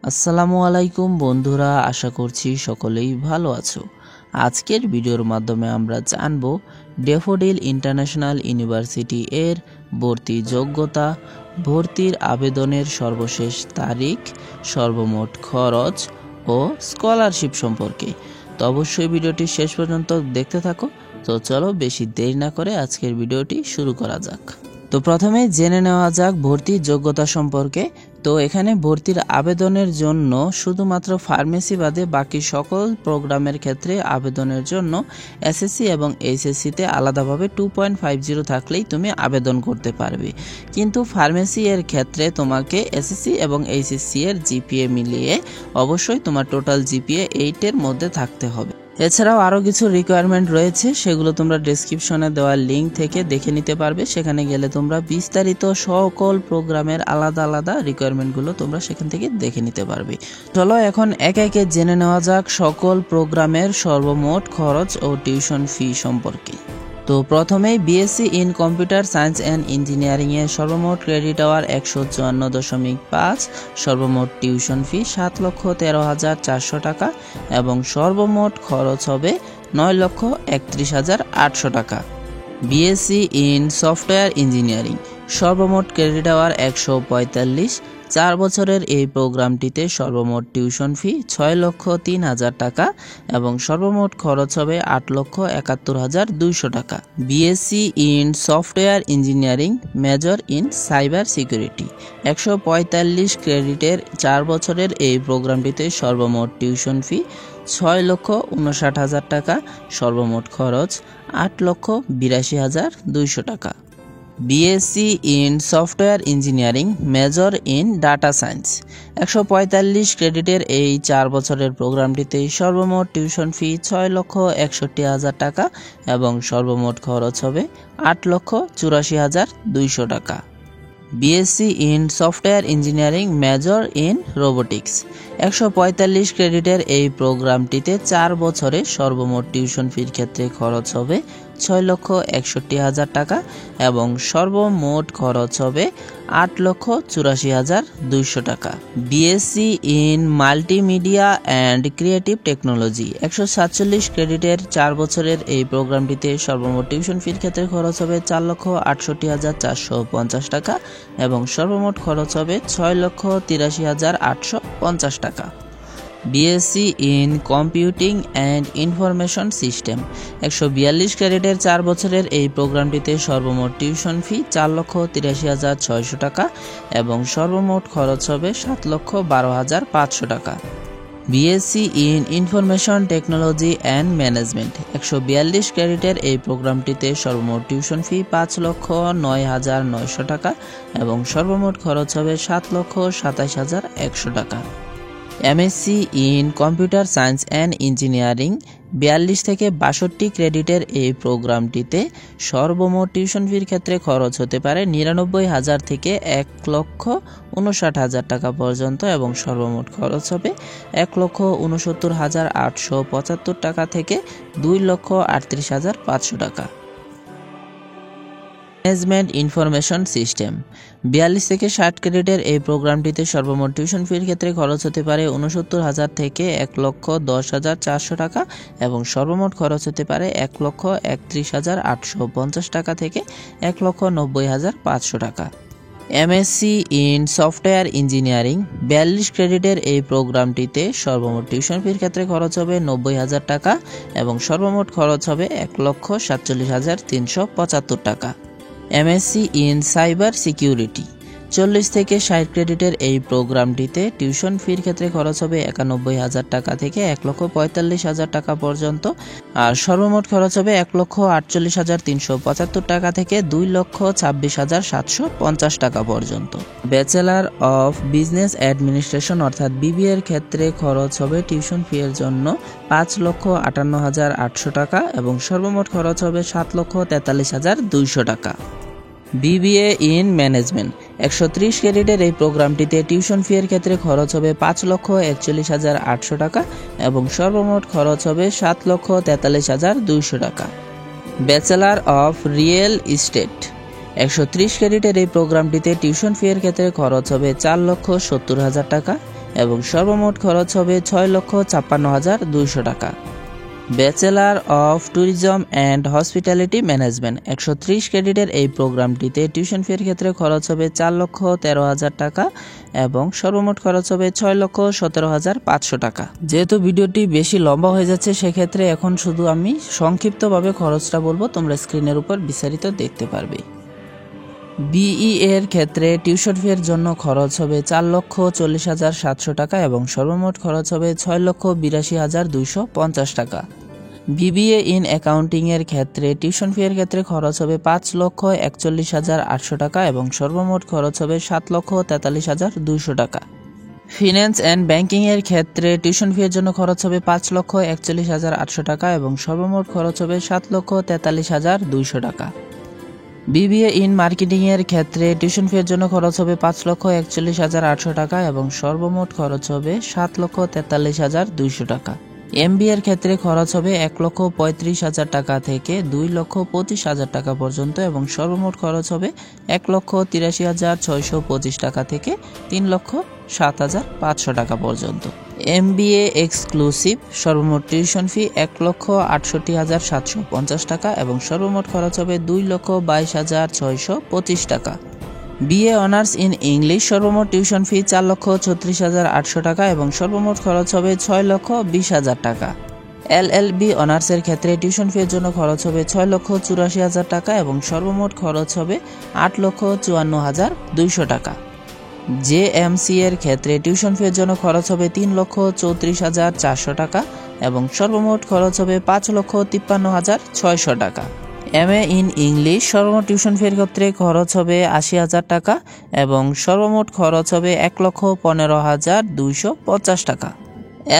আসসালামু আলাইকুম বন্ধুরা, আশা করছি সকলেই ভালো আছো। আজকের ভিডিওর মাধ্যমে আমরা জানব ড্যাফোডিল ইন্টারন্যাশনাল ইউনিভার্সিটি এর ভর্তি যোগ্যতা, ভর্তির আবেদনের সর্বশেষ তারিখ, সর্বমোট খরচ ও স্কলারশিপ সম্পর্কে। তো অবশ্যই ভিডিওটি শেষ পর্যন্ত দেখতে থাকো। তো চলো বেশি দেরি না করে আজকের ভিডিওটি শুরু করা যাক। তো প্রথমে জেনে নেওয়া যাক ভর্তির যোগ্যতা সম্পর্কে। তো এখানে ভর্তির আবেদনের জন্য শুধুমাত্র ফার্মেসি বাদে বাকি সকল প্রোগ্রামের ক্ষেত্রে আবেদনের জন্য এসএসসি এবং এইচএসসিতে আলাদাভাবে 2.50 থাকলেই তুমি আবেদন করতে পারবে। কিন্তু ফার্মেসি এর ক্ষেত্রে তোমাকে এসএসসি এবং এইচএসসি এর জিপিএ মিলিয়ে অবশ্যই তোমার টোটাল জিপিএ 8 মধ্যে থাকতে হবে। এছাড়াও আরও কিছু রিকোয়ারমেন্ট রয়েছে, সেগুলো তোমরা ডেসক্রিপশনে দেওয়া লিঙ্ক থেকে দেখে নিতে পারবে। সেখানে গেলে তোমরা বিস্তারিত সকল প্রোগ্রামের আলাদা আলাদা রিকোয়ারমেন্টগুলো তোমরা সেখান থেকে দেখে নিতে পারবে। চলো এখন একে একে জেনে নেওয়া যাক সকল প্রোগ্রামের সর্বমোট খরচ ও টিউশন ফি সম্পর্কে। তো প্রথমেই BSc in computer science and engineering এর সর্বমোট ক্রেডিট আওয়ার 154.5, সর্বমোট টিউশন ফি 7,13,400 টাকা এবং সর্বমোট খরচ হবে 9,31,800 টাকা। বিএসসি ইন সফটওয়্যার ইঞ্জিনিয়ারিং সর্বমোট ক্রেডিট আওয়ার 145, 4 বছরের এই প্রোগ্রামটিতে সর্বমোট টিউশন ফি 6,03,000 টাকা এবং সর্বমোট খরচ হবে 8,71,200 টাকা। BSc in software engineering major in cyber security 145 ক্রেডিটের 4 বছরের এই প্রোগ্রামটিতে সর্বমোট টিউশন ফি 6,59,000 টাকা, সর্বমোট খরচ 8,82,200 টাকা। BSc in software engineering major in data science 145 ক্রেডিটের এই 4 বছরের প্রোগ্রামটিতে সর্বমোট টিউশন ফি 6,61,000 টাকা এবং সর্বমোট খরচ হবে 8,84,200 টাকা। BSc in software engineering major in robotics 145 ক্রেডিটের এই প্রোগ্রামটিতে 4 বছরে সর্বমোট টিউশন ফির ক্ষেত্রে খরচ হবে 6,61,000 টাকা এবং সর্বমোট খরচ হবে 8,84,200 টাকা। BSc in multimedia and creative technology 147 ক্রেডিটের 4 বছরের এই প্রোগ্রামটিতে সর্বমোট টিউশন ফির ক্ষেত্রে খরচ হবে 4,68,450 টাকা এবং সর্বমোট খরচ হবে 6,83,850 টাকা। BSc in computing and information system 142 ক্রেডিটের 4 বছরের এই প্রোগ্রামটিতে সর্বমোট টিউশন ফি 4,83,600 টাকা এবং সর্বমোট খরচ হবে 7,12,500 টাকা। BSc in information technology and management 142 ক্রেডিটের এই প্রোগ্রামটিতে সর্বমোট টিউশন ফি 5,09,900 টাকা এবং সর্বমোট খরচ হবে 7,27,100 টাকা। MSc in computer science and engineering 42 থেকে 62 ক্রেডিটের এই প্রোগ্রামটিতে সর্বমোট টিউশন ফির ক্ষেত্রে খরচ হতে পারে 99,000 থেকে 1,59,000 টাকা পর্যন্ত এবং সর্বমোট খরচ হবে 1,69,875 টাকা থেকে 2,38,500 টাকা। ম্যানেজমেন্ট ইনফরমেশন সিস্টেম 42 থেকে 60 ক্রেডিটের এই প্রোগ্রামটিতে সর্বমোট টিউশন ফির ক্ষেত্রে খরচ হতে পারে 69,000 থেকে 1,10,400 টাকা এবং সর্বমোট খরচ হতে পারে 1,31,850 টাকা থেকে 1,90,500 টাকা। এমএসসি ইন সফটওয়্যার ইঞ্জিনিয়ারিং 42 ক্রেডিটের এই প্রোগ্রামটিতে সর্বমোট টিউশন ফির ক্ষেত্রে খরচ হবে 90,000 টাকা এবং সর্বমোট খরচ হবে 1,47,375 টাকা। এমএসসি ইন সাইবার সিকিউরিটি 40 থেকে 60 ক্রেডিটের এই প্রোগ্রামটিতে টিউশন ফির ক্ষেত্রে খরচ হবে 91,000 টাকা থেকে 1,45,000 টাকা পর্যন্ত আর সর্বমোট খরচ হবে 1,48,375 টাকা থেকে 2,26,750 টাকা পর্যন্ত। ব্যাচেলর অফ বিজনেস অ্যাডমিনিস্ট্রেশন অর্থাৎ বিবিএ এর ক্ষেত্রে খরচ হবে টিউশন ফি এর জন্য 5,58,800 টাকা এবং সর্বমোট খরচ হবে 7,43,200 টাকা। বিবিএ ইন ম্যানেজমেন্ট 130 ক্রেডিটের এই প্রোগ্রামটিতে টিউশন ফি এর ক্ষেত্রে খরচ হবে 5,41,800 টাকা এবং সর্বমোট খরচ হবে 7,43,200 টাকা। ব্যাচেলর অফ রিয়েল ইস্টেট 130 ক্রেডিটের এই প্রোগ্রামটিতে টিউশন ফি এর ক্ষেত্রে খরচ হবে 4,70,000 টাকা এবং সর্বমোট খরচ হবে 6,56,200 টাকা। Bachelor of tourism and hospitality management 130 ক্রেডিটের এই প্রোগ্রামটিতে টিউশন ফির ক্ষেত্রে খরচ হবে 4,13,000 টাকা এবং সর্বমোট খরচ হবে 6,17,500 টাকা। যেহেতু ভিডিওটি বেশি লম্বা হয়ে যাচ্ছে সেক্ষেত্রে এখন শুধু আমি সংক্ষিপ্তভাবে খরচটা বলবো, তোমরা স্ক্রিনের উপর বিস্তারিত দেখতে পারবে। বিই এর ক্ষেত্রে টিউশন ফি এর জন্য খরচ হবে 4,40,700 টাকা এবং সর্বমোট খরচ হবে 6,82,250 টাকা। বিবিএ ইন অ্যাকাউন্টিং এর ক্ষেত্রে টিউশন ফি এর ক্ষেত্রে খরচ হবে 5,41,800 টাকা এবং সর্বমোট খরচ হবে 7,43,200 টাকা। ফিন্যান্স অ্যান্ড ব্যাংকিং এর ক্ষেত্রে টিউশন ফি এর জন্য খরচ হবে 5,41,800 টাকা এবং সর্বমোট খরচ হবে 7,43,200 টাকা। বিবিএ ইন মার্কেটিং এর ক্ষেত্রে টিউশন ফি এর জন্য খরচ হবে 5,41,800 টাকা এবং সর্বমোট খরচ হবে 7,43,200 টাকা। এমবিএ এর ক্ষেত্রে খরচ হবে 1,35,000 টাকা থেকে 2,25,000 টাকা পর্যন্ত এবং সর্বমোট খরচ হবে 1,83,625 টাকা থেকে 3,07,500 টাকা পর্যন্ত। এমবিএ এক্সক্লুসিভ সর্বমোট টিউশন ফি 1,68,750 টাকা এবং সর্বমোট খরচ হবে 2,22,625 টাকা। বিএ অনার্স ইন ইংলিশ সর্বমোট টিউশন ফি 4,36,800 টাকা এবং সর্বমোট খরচ হবে 6,20,000 টাকা। এলএলবি অনার্সের ক্ষেত্রে টিউশন ফি এর জন্য খরচ হবে 6,84,000 টাকা এবং সর্বমোট খরচ হবে 8,54,200 টাকা। জেএমসি এর ক্ষেত্রে টিউশন ফি এর জন্য খরচ হবে 3,34,400 টাকা এবং সর্বমোট খরচ হবে 5,53,600 টাকা। এমএ ইন ইংলিশ সর্বমোট টিউশন ফি এর ক্ষেত্রে খরচ হবে 80,000 টাকা এবং সর্বমোট খরচ হবে 1,15,250 টাকা।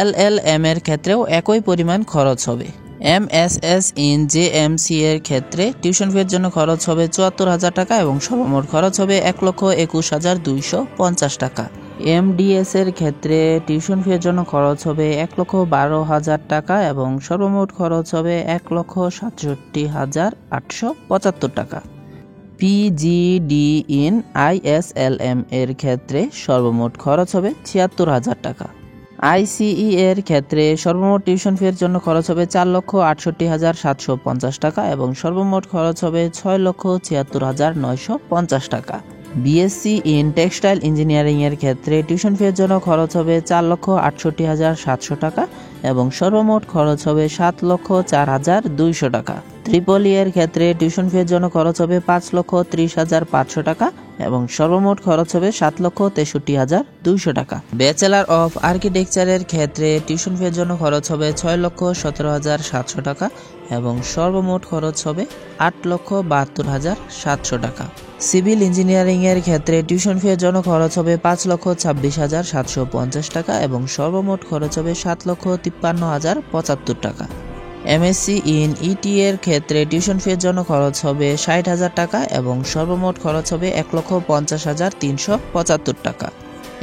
এলএলএম এর ক্ষেত্রেও একই পরিমাণ খরচ হবে। এমএসএস ইন জেএমসি এর ক্ষেত্রে টিউশন ফি এর জন্য খরচ হবে 74,000 টাকা এবং সর্বমোট খরচ হবে 1,21,250 টাকা। এমডিএস এর ক্ষেত্রে টিউশন ফি এর জন্য খরচ হবে 1,12,000 টাকা এবং সর্বমোট খরচ হবে 1,67,875 টাকা। পিজিডি ইন আইএসএলএম এর ক্ষেত্রে সর্বমোট খরচ হবে 76,000 টাকা। আইসিই এর ক্ষেত্রে সর্বমোট টিউশন ফি এর জন্য খরচ হবে 4,68,750 টাকা এবং সর্বমোট খরচ হবে 6,76,950 টাকা। বিএসসি ইন টেক্সটাইল ইঞ্জিনিয়ারিং এর ক্ষেত্রে টিউশন ফি এর জন্য খরচ হবে 4,68,700 টাকা এবং সর্বমোট খরচ হবে 7,04,200 টাকা। ট্রিপল এর ক্ষেত্রে টিউশন ফি এর জন্য খরচ হবে 5,30,500 টাকা এবং সর্বমোট খরচ হবে 7,63,200 টাকা। ব্যাচেলার অফ আর্কিটেকচারের ক্ষেত্রে টিউশন ফি এর জন্য খরচ হবে 6,17,700 টাকা এবং সর্বমোট খরচ হবে 8,72,700 টাকা। সিভিল ইঞ্জিনিয়ারিং এর ক্ষেত্রে টিউশন ফি এর জন্য খরচ হবে 5,26,750 টাকা এবং সর্বমোট খরচ হবে 7,53,075 টাকা। এমএসসি ইন ইটি এর ক্ষেত্রে টিউশন ফি এর জন্য খরচ হবে 60,000 টাকা এবং সর্বমোট খরচ হবে 1,50,375 টাকা।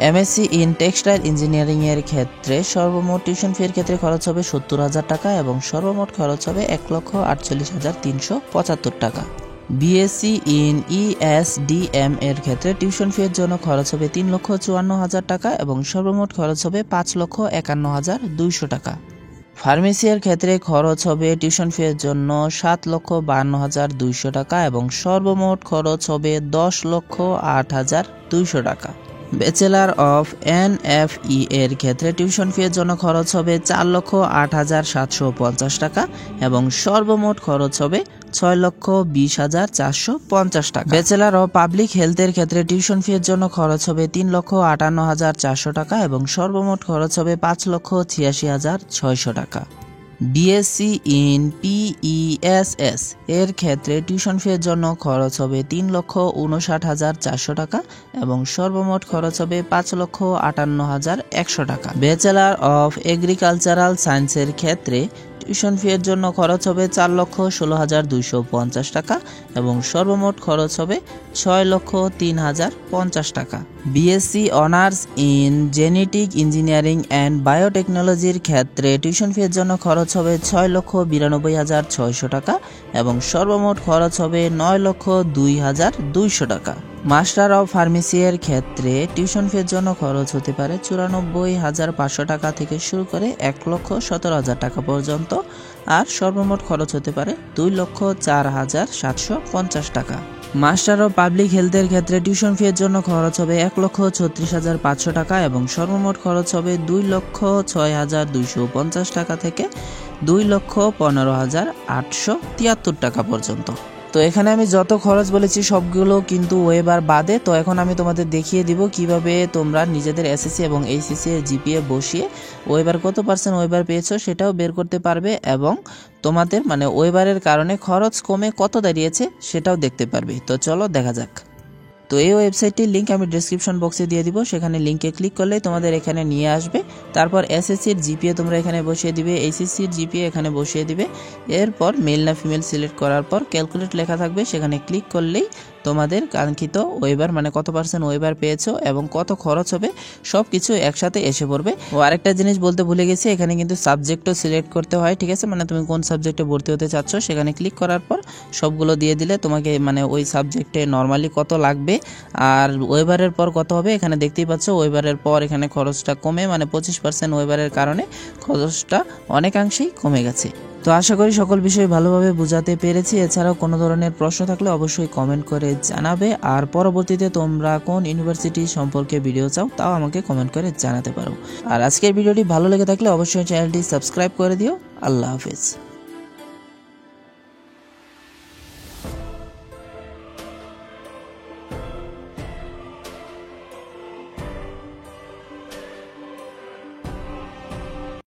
এমএসসি ইন টেক্সটাইল ইঞ্জিনিয়ারিং এর ক্ষেত্রে সর্বমোট টিউশন ফি এর ক্ষেত্রে খরচ হবে 70,000 টাকা এবং সর্বমোট খরচ হবে 1,48,375 টাকা। বিএসসি ইন ইএসডিএম এর ক্ষেত্রে টিউশন ফি এর জন্য খরচ হবে 3,54,000 টাকা এবং সর্বমোট খরচ হবে 5,51,200 টাকা। ফার্মেসি এর ক্ষেত্রে খরচ হবে টিউশন ফি এর জন্য 7,52,200 টাকা এবং সর্বমোট খরচ হবে 10,08,200 টাকা। ব্যাচেলার অফ এনএফই এর ক্ষেত্রে টিউশন ফি এর জন্য খরচ হবে 4,08,750 টাকা এবং সর্বমোট খরচ হবে 6,20,450 টাকা। ব্যাচেলার অফ পাবলিক হেলথের ক্ষেত্রে টিউশন ফি এর জন্য খরচ হবে 3,58,400 টাকা এবং সর্বমোট খরচ হবে 5,86,600 টাকা। বিএসসি ইন পিইএসএস এর ক্ষেত্রে টিউশন ফি এর জন্য খরচ হবে 3,59,400 টাকা এবং সর্বমোট খরচ হবে 5,58,100 টাকা। ব্যাচেলার অফ এগ্রিকালচারাল সায়েন্সের ক্ষেত্রে টিউশন ফি এর জন্য খরচ হবে 4,16,250 টাকা এবং সর্বমোট খরচ হবে 6,03,050 টাকা। BSc honours in genetic engineering and বায়োটেকনোলজির ক্ষেত্রে টিউশন ফি এর জন্য খরচ হবে 6,92,600 টাকা এবং সর্বমোট খরচ হবে 9,02,200 টাকা। মাস্টার অফ ফার্মেসি এর ক্ষেত্রে টিউশন ফির জন্য খরচ হতে পারে 94,500 টাকা থেকে শুরু করে 1,17,000 টাকা পর্যন্ত, আর সর্বমোট খরচ হতে পারে 2,04,750 টাকা। মাস্টার অফ পাবলিক হেলথের ক্ষেত্রে টিউশন ফি এর জন্য খরচ হবে 1,36,500 টাকা এবং সর্বমোট খরচ হবে 2,06,250 টাকা থেকে 2,15,873 টাকা পর্যন্ত। তো এখানে আমি যত খরচ বলেছি সবগুলো কিন্তু ওয়েবার বাদে। তো এখন আমি তোমাদের দেখিয়ে দিব কিভাবে তোমরা নিজেদের এসএসসি এবং এইচএসসি এর জিপিএ বসিয়ে ওয়েবার কত পার্সেন্ট ওয়েবার পেয়েছো সেটাও বের করতে পারবে এবং তোমাদের মানে ওয়েবারের কারণে খরচ কমে কত দাঁড়িয়েছে সেটাও দেখতে পারবে। তো চলো দেখা যাক। তো এই ওয়েবসাইটটির লিঙ্ক আমি ডেসক্রিপশন বক্সে দিয়ে দিব, সেখানে লিঙ্কে ক্লিক করলে তোমাদের এখানে নিয়ে আসবে। তারপর এসএসসির জিপিএ তোমরা এখানে বসিয়ে দিবে, এইচএসসির জিপিএ এখানে বসিয়ে দিবে। এরপর মেল না ফিমেল সিলেক্ট করার পর ক্যালকুলেট লেখা থাকবে, সেখানে ক্লিক করলেই তোমাদের কাঙ্ক্ষিত ওয়েবার মানে কত পার্সেন্ট ওয়েবার পেয়েছো এবং কত খরচ হবে সব কিছু একসাথে এসে পড়বে। ও আরেকটা জিনিস বলতে ভুলে গেছি, এখানে কিন্তু সাবজেক্টও সিলেক্ট করতে হয়, ঠিক আছে? মানে তুমি কোন সাবজেক্টে ভর্তি হতে চাচ্ছ সেখানে ক্লিক করার পর সবগুলো দিয়ে দিলে তোমাকে মানে ওই সাবজেক্টে নর্মালি কত লাগবে আর ওয়েবারের পর কত হবে এখানে দেখতেই পাচ্ছ। ওয়েবারের পর এখানে খরচটা কমে মানে 25% ওয়েবারের কারণে খরচটা অনেকাংশেই কমে গেছে। তো আশা করি সকল বিষয় ভালোভাবে বোঝাতে পেরেছি। এছাড়াও কোনো ধরনের প্রশ্ন থাকলে অবশ্যই কমেন্ট করে জানাবে, আর পরবর্তীতে তোমরা কোন ইউনিভার্সিটি সম্পর্কে ভিডিও চাও তাও আমাকে কমেন্ট করে জানাতে পারো। আর আজকের ভিডিওটি ভালো লেগে থাকলে অবশ্যই চ্যানেলটি সাবস্ক্রাইব করে দিও। আল্লাহ হাফেজ।